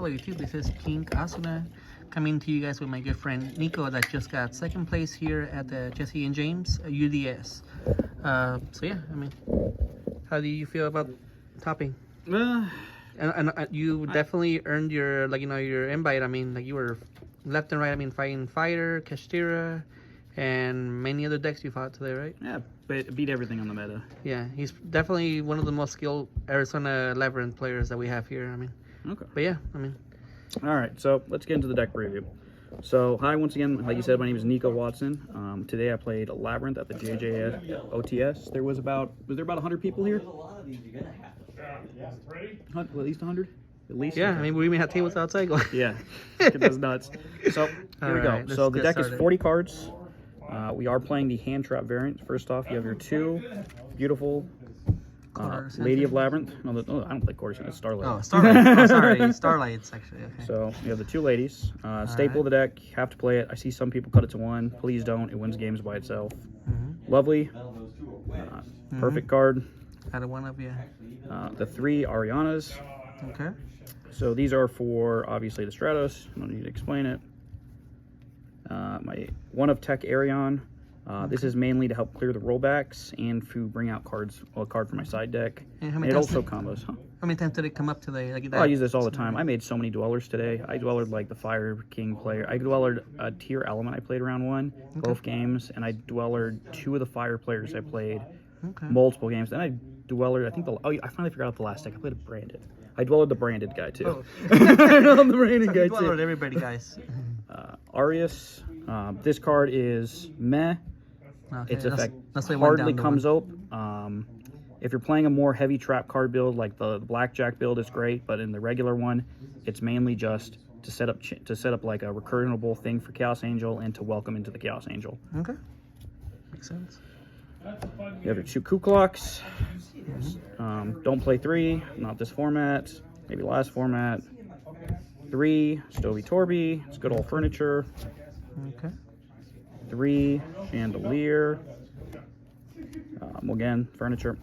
Hello YouTube, this is King Asuna coming to you guys with my good friend Nico that just got second place here at the Jesse and James UDS. So yeah, I mean, how do you feel about topping? And you definitely earned your, like, you know, your invite. I mean, like, you were left and right. I mean, fighting Fighter, Kashtira, and many other decks you fought today, right? Yeah, beat everything on the meta. Yeah, he's definitely one of the most skilled Arizona Labrynth players that we have here. I mean, okay. But yeah, I mean. All right, so let's get into the deck preview. So, hi once again. Like you said, my name is Nico Watson. Today I played Labrynth at the OTS. Was there about 100 people here? At least 100? At least. Yeah, I mean, we even had tables outside going. Yeah, that's nuts. So here we go. Right, so the deck is 40 cards. We are playing the hand trap variant. First off, you have your two beautiful Lady of Labrynth. No, I don't play quarters. It's Starlight. Oh, Starlight. Oh, sorry, Starlight's actually. Okay. So you have the two ladies. Staple of the deck. You have to play it. I see some people cut it to one. Please don't. It wins games by itself. Lovely. Perfect card. Out of one of you. The three Arianas. Okay. So these are for obviously the Stratos. I don't need to explain it. My one of Tech Arion. This is mainly to help clear the rollbacks and to bring out a card from my side deck. And it also combos. Huh? How many times did it come up today? Like that? Oh, I use this all the time. I made so many dwellers today. I dwellered like the Fire King player. I dwellered a tier element I played round one, both games, and I dwellered two of the Fire players I played multiple games. Then I dwellered, I finally figured out the last deck. I played a Branded. I dwellered the Branded guy too. Oh. I'm the Branded guy too. Dwellered everybody, guys. Arius. This card is meh. Okay, Its effect hardly comes up. If you're playing a more heavy trap card build, like the Blackjack build, is great. But in the regular one, it's mainly just to set up like a recurrentable thing for Chaos Angel and to welcome into the Chaos Angel. Okay, makes sense. You have your two Kuklocks. Don't play three. Not this format. Maybe last format. 3 Stovey Torby. It's good old furniture. Okay. 3 Chandelier. Again, furniture.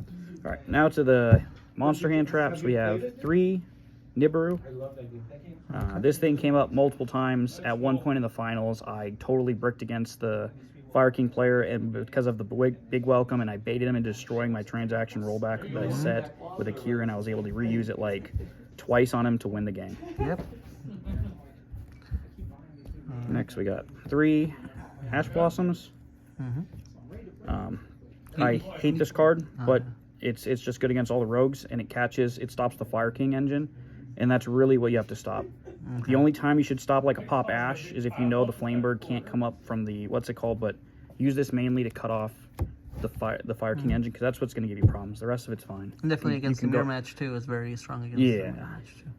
All right, now to the monster hand traps. We have 3 Nibiru. This thing came up multiple times. At one point in the finals, I totally bricked against the Fire King player, and because of the big welcome, and I baited him into destroying my transaction rollback that I set with a Kieran, I was able to reuse it like twice on him to win the game. Yep. Next, we got 3 Ash Blossoms. I hate this card, but it's just good against all the rogues, and it stops the Fire King engine, and that's really what you have to stop. The only time you should stop like a pop Ash is if you know the Flamebird can't come up from the, what's it called, but use this mainly to cut off the Fire King engine, because that's what's going to give you problems. The rest of it's fine. And definitely against the mirror match too is very strong against the mirror match too.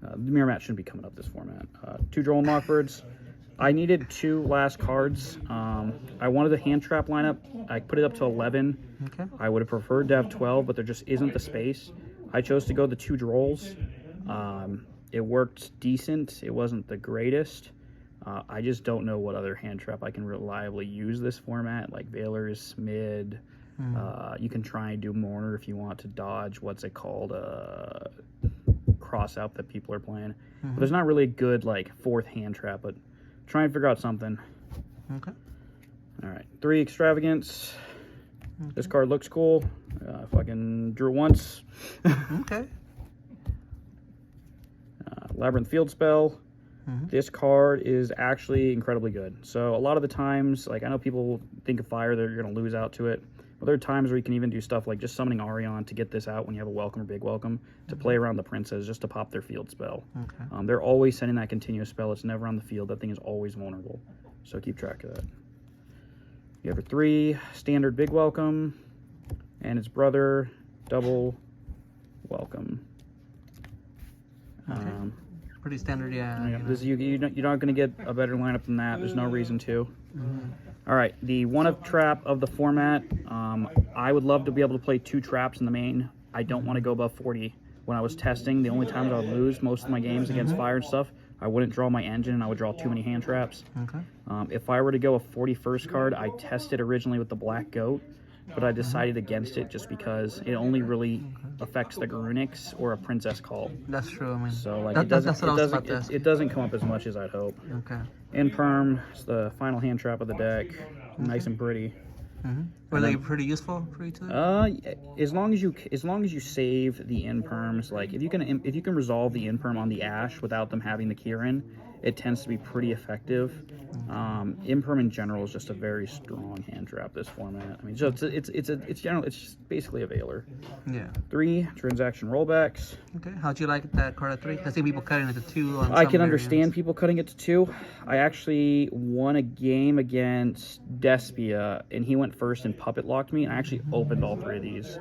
The mirror match shouldn't be coming up this format. 2 Droll Mockbirds. I needed 2 last cards. I wanted the hand trap lineup. I put it up to 11. Okay. I would have preferred to have 12, but there just isn't the space. I chose to go the 2 Drolls. It worked decent. It wasn't the greatest. I just don't know what other hand trap I can reliably use this format, like Valor's mid. You can try and do Mourner if you want to dodge what's it called, cross out that people are playing. But there's not really a good like 4th hand trap, but try and figure out something. Okay. All right, 3 Extravagance. This card looks cool. Fucking drew once. Okay. Labrynth Field Spell. This card is actually incredibly good. So a lot of the times, like I know people think of Fire, they're going to lose out to it. But there are times where you can even do stuff like just summoning Arion to get this out when you have a welcome or big welcome, to play around the Princess just to pop their field spell. Okay. They're always sending that continuous spell. It's never on the field. That thing is always vulnerable. So keep track of that. You have a 3 standard big welcome and its brother double welcome. Okay. Pretty standard, yeah. You're not going to get a better lineup than that. There's no reason to. All right, the one of trap of the format. I would love to be able to play 2 traps in the main. I don't want to go above 40. When I was testing, the only times I would lose most of my games against Fire and stuff, I wouldn't draw my engine and I would draw too many hand traps. Okay. If I were to go a 41st card, I tested originally with the Black Goat, but I decided against it just because it only really affects the Garunix or a Princess Call. That's true. I mean, So like that's what I was about to ask. it doesn't come up as much as I'd hope. Okay. Imperm, it's the final hand trap of the deck, nice and pretty. Were they pretty useful for you too? As long as you save the Imperms, like if you can resolve the Imperm on the Ash without them having the Kieran, it tends to be pretty effective. Imperm in general is just a very strong hand trap this format. I mean, it's just basically a Veiler. Yeah. 3 transaction rollbacks. Okay. How'd you like that card at 3? I see people cutting it to 2 on I some can understand variants. people cutting it to 2. I actually won a game against Despia, and he went first and puppet locked me, and I actually opened all 3 of these.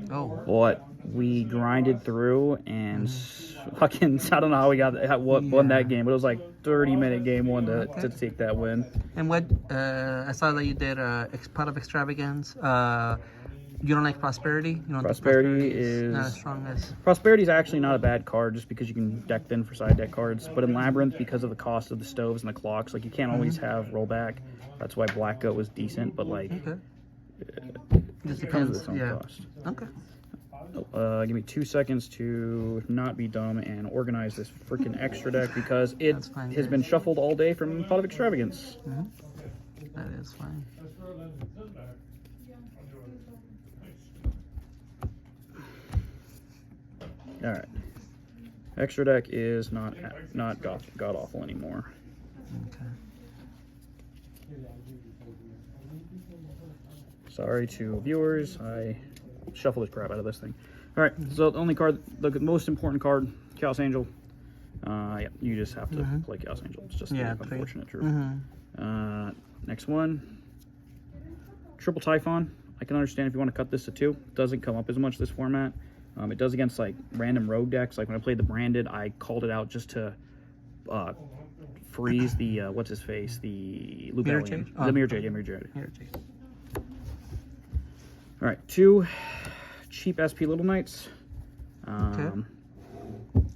Oh. But we grinded through and fucking, I don't know how we won that game, but it was like 30-minute game 1 to take that win. And what, I saw that you did Pot of Extravagance. You don't like Prosperity? You don't Prosperity think is not as strong as... Prosperity is actually not a bad card just because you can deck thin for side deck cards. But in Labrynth, because of the cost of the stoves and the clocks, like you can't always have rollback. That's why Black Goat was decent, but like Just it comes with depends. its own Yeah. cost. Okay. Give me 2 seconds to not be dumb and organize this freaking extra deck because it That's fine, has yeah. been shuffled all day from Pot of Extravagance. That is fine. All right, extra deck is not god awful anymore. Okay. Sorry to viewers, I shuffled the crap out of this thing. All right, so the only card, the most important card, Chaos Angel. Yeah, you just have to play Chaos Angel. It's just the unfortunate truth. Next one, Triple Typhon. I can understand if you want to cut this to 2. It doesn't come up as much this format. It does against like random rogue decks. Like when I played the Branded, I called it out just to freeze the what's his face, the Lubellian, the Mirror Jade. All right, 2 cheap SP Little Knights.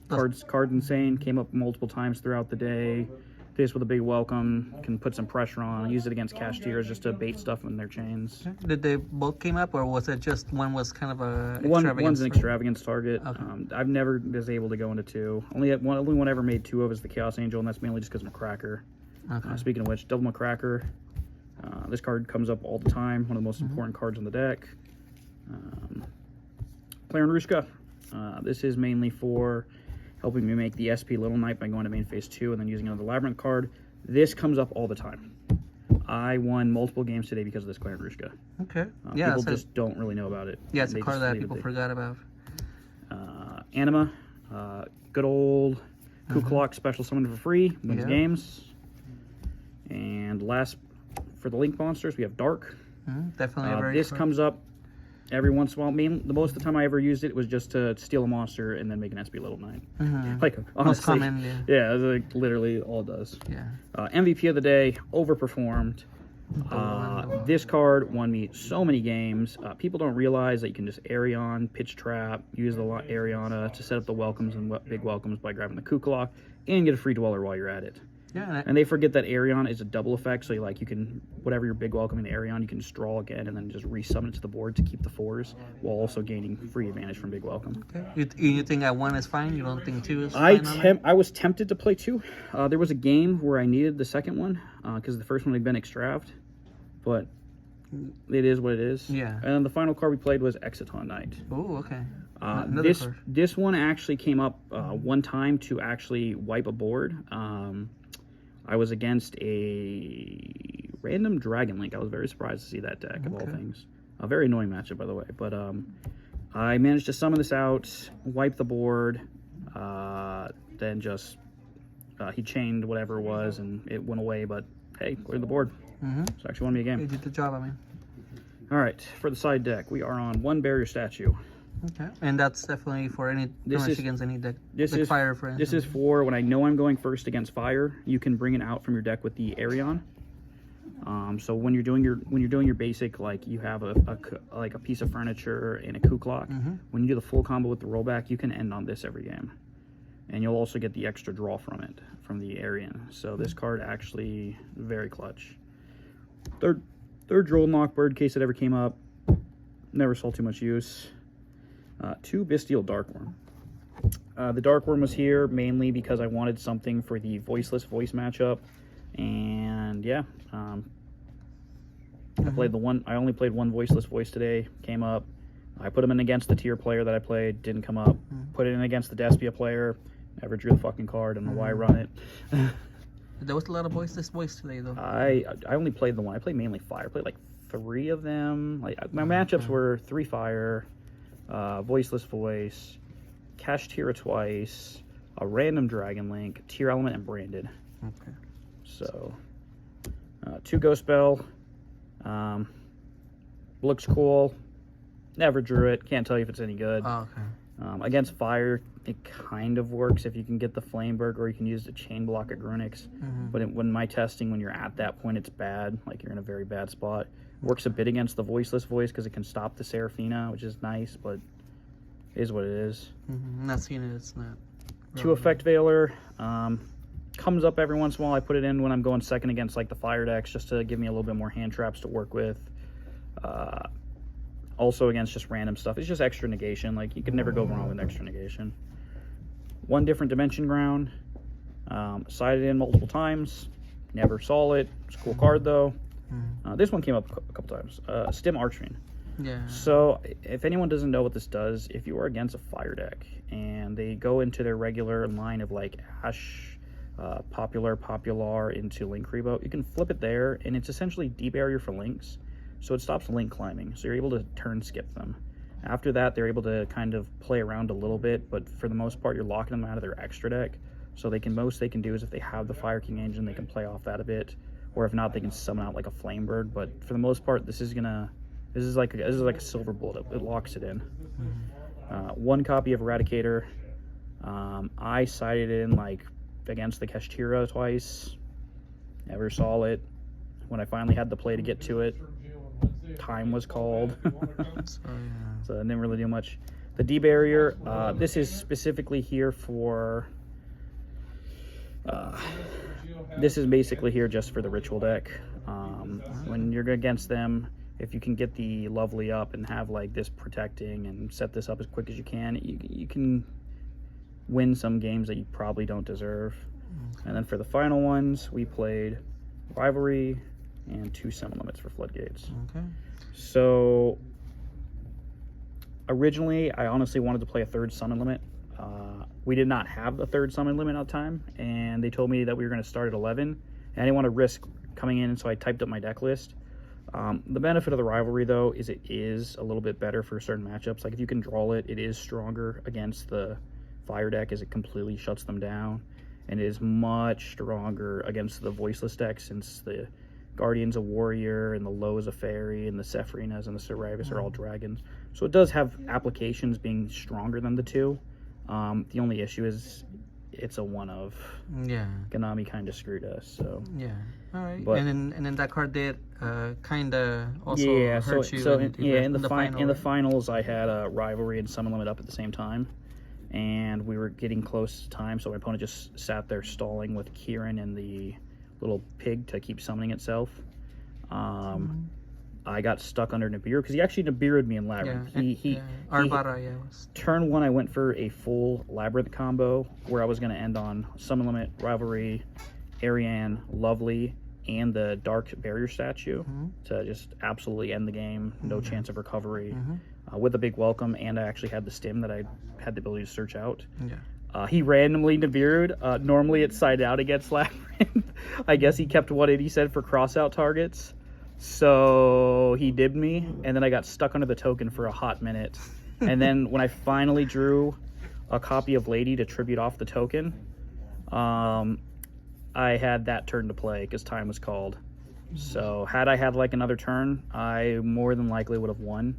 Cards insane. Came up multiple times throughout the day. This with a big welcome can put some pressure on. Use it against cashiers just to bait stuff in their chains. Did they both came up, or was it just one was kind of a One's an extravagance target. Okay. I've never was able to go into 2. Only one I ever made 2 of is the Chaos Angel, and that's mainly just because I'm a cracker. Okay. Speaking of which, Double McCracker. This card comes up all the time. One of the most important cards on the deck. Labrynth. This is mainly for helping me make the SP Little Knight by going to main phase 2 and then using another Labrynth card. This comes up all the time. I won multiple games today because of this Labrynth. Okay. People just don't really know about it. Yeah, it's a card that people forgot about. Anima, good old Kuklok special summon for free, wins games. And last, for the Link monsters, we have Dark. Definitely a very this comes up every once in a while. The most of the time I ever used it was just to steal a monster and then make an SP Little Knight. Like, honestly, most common, yeah, it's like literally all it does. Yeah. MVP of the day, overperformed. This card won me so many games. People don't realize that you can just Arion, Pitch Trap, use the Ariana to set up the welcomes and big welcomes by grabbing the Kuklok, and get a free dweller while you're at it. Yeah, and they forget that Arion is a double effect, so you can, whatever your big welcome in Arion, you can just draw again and then just resummon it to the board to keep the 4s, while also gaining free advantage from big welcome. Okay. You think that 1 is fine? You don't think 2 is fine? I was tempted to play 2. There was a game where I needed the second one, because the first one had been extraved, but it is what it is. Yeah. And then the final card we played was Exiton Knight. Oh, okay. This one actually came up one time to actually wipe a board. I was against a random Dragon Link. I was very surprised to see that deck of all things. A very annoying matchup, by the way. But I managed to summon this out, wipe the board, then just he chained whatever it was, and it went away. But hey, cleared the board. So actually won me a game. You did the job, I mean. All right, for the side deck, we are on 1 barrier statue. Okay, and that's definitely for any against any deck. Fire, for instance. This is for when I know I'm going first against fire. You can bring it out from your deck with the Arion. So when you're doing your basic, like you have a piece of furniture and a Kuklok. When you do the full combo with the rollback, you can end on this every game, and you'll also get the extra draw from it from the Arion. So this card actually very clutch. Third Droll Knockbird, in case it ever came up. never saw too much use. 2 Bestial Darkworm. The Darkworm was here mainly because I wanted something for the voiceless voice matchup, and yeah, I played I only played 1 voiceless voice today. Came up. I put him in against the tier player that I played. Didn't come up. Put it in against the Despia player. Never drew the fucking card. I don't know why I run it. There was a lot of voiceless voice today, though. I only played the 1. I played mainly fire. I played like 3 of them. Like my matchups were 3 fire, voiceless voice, Kashtira twice, a random Dragon Link, tier element, and branded. Okay. So 2 Ghost Bell. Looks cool. Never drew it. Can't tell you if it's any good. Oh, okay. Against fire, it kind of works if you can get the Flameberg, or you can use the chain block at Grunix. But when my testing, when you're at that point, it's bad. Like, you're in a very bad spot. Works a bit against the voiceless voice because it can stop the Seraphina, which is nice, but it is what it is. Not seeing it. It's not. 2 Effect Veiler. Comes up every once in a while. I put it in when I'm going second against like the fire decks, just to give me a little bit more hand traps to work with. Also against just random stuff. It's just extra negation. Like, you could never go wrong with extra negation. 1 Different Dimension Ground. Sided in multiple times. Never saw it. It's a cool card though. This one came up a couple times. Stim Archfiend. Yeah. So if anyone doesn't know what this does, if you are against a fire deck and they go into their regular line of like Ash, Popular into Link Rebo, you can flip it there, and it's essentially deep barrier for links. So it stops link climbing, so you're able to turn skip them. After that, they're able to kind of play around a little bit, but for the most part, you're locking them out of their extra deck. So most they can do is, if they have the Fire King engine, they can play off that a bit, or if not, they can summon out like a Flamebird. But for the most part, this is like a silver bullet. It locks it in. 1 copy of Eradicator. I sided in like against the Kashtira twice. Never saw it. When I finally had the play to get to it, time was called. So I didn't really do much. The D-Barrier, this is specifically here for... this is basically here just for the Ritual deck. When you're against them, if you can get the Lovely up and have like this protecting and set this up as quick as you can, you can win some games that you probably don't deserve. And then for the final ones, we played Rivalry and 2 Summon Limits for Floodgates. Okay. So originally, I honestly wanted to play a 3rd Summon Limit. We did not have the 3rd Summon Limit at the time, and they told me that we were going to start at 11, and I didn't want to risk coming in, so I typed up my deck list. The benefit of the Rivalry, though, is it is a little bit better for certain matchups. Like, if you can draw it, it is stronger against the fire deck, as it completely shuts them down, and it is much stronger against the voiceless deck, since the Guardian's a warrior, and the Low is a fairy, and the Sephiroths and the Saravis are all dragons. So it does have applications being stronger than the 2. The only issue is it's a 1-of. Yeah. Konami kind of screwed us. So yeah. All right. But, and then that card did kind of also hurt you. In the final, finals, I had a Rivalry and Summon Limit up at the same time, and we were getting close to time, so my opponent just sat there stalling with Kieran and the little pig to keep summoning itself. I got stuck under Nibiru because he actually Nibiru'd me in Labyrinth. Turn 1, I went for a full Labyrinth combo where I was going to end on Summon Limit, Rivalry, Ariane, Lovely, and the Dark Barrier statue to just absolutely end the game. No chance of recovery. With a big welcome, and I actually had the stim that I had the ability to search out. He randomly Nibiru'd. Normally it's side out against Labyrinth. I guess he kept what he said for cross out targets. So he dibbed me, and then I got stuck under the token for a hot minute. And then when I finally drew a copy of Lady to tribute off the token, I had that turn to play because time was called. So had I had like another turn, I more than likely would have won,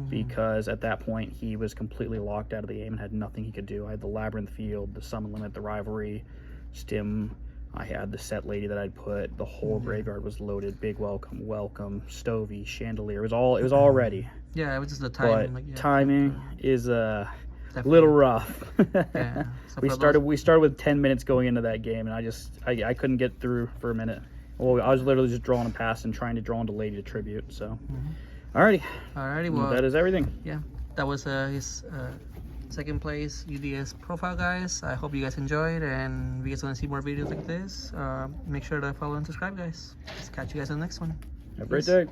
because at that point he was completely locked out of the game and had nothing he could do. I had the Labyrinth Field, the Summon Limit, the Rivalry, Stim. I had the set Lady that I'd put. The whole graveyard was loaded. Big welcome, Stovey, Chandelier. It was all ready. Yeah, it was just the timing. But timing is a little rough. Yeah. So we started with 10 minutes going into that game, and I couldn't get through for a minute. Well, I was literally just drawing a pass and trying to draw into Lady to tribute. So Alrighty, well, that is everything. yeah, that was his second place UDS profile, guys. I hope you guys enjoyed, and if you guys want to see more videos like this, make sure to follow and subscribe, guys. Let's catch you guys on the next one. Have a great day.